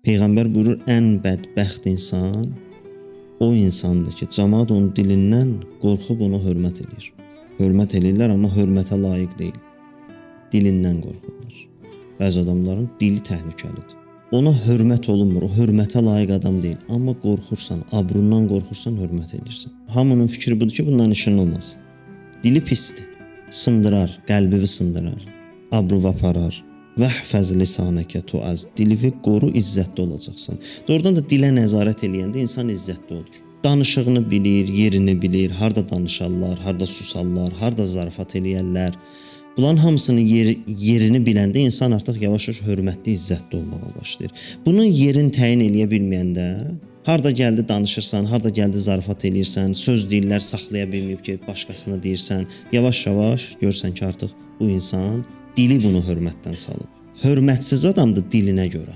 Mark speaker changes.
Speaker 1: Peyğəmbər buyurur, ən bədbəxt insan o insandır ki, cəmaət onun dilindən qorxub ona hörmət edir. Hörmət edirlər, amma hörmətə layiq deyil. Dilindən qorxurlar. Bəzi adamların dili təhlükəlidir. Ona hörmət olunmur, o hörmətə layiq adam deyil. Amma qorxursan, abrundan qorxursan, hörmət edirsən. Hamının fikri budur ki, bundan işin olmaz. Dili pisdir, sındırar, qəlbivi sındırar, abruv aparar. Vəhfəz lisanəkə tuaz. Dilivi qoru, izzətli olacaqsan. Doğrudan da dilə nəzarət eləyəndə insan izzətli olur. Danışığını bilir, yerini bilir, harda danışarlar, harda susarlar, harda zarafat eləyərlər. Bunların hamısının yerini biləndə insan artıq yavaş-yavaş hörmətli, izzətli olmağa başlayır. Bunun yerini təyin eləyə bilməyəndə, harda gəldi danışırsan, harda gəldi zarafat eləyirsən, söz deyirlər saxlaya bilməyib ki, başqasına deyirsən, yavaş-yavaş görsən ki, artıq bu insan dili bunu hörmətdən salıb. Hörmətsiz adamdır dilinə görə.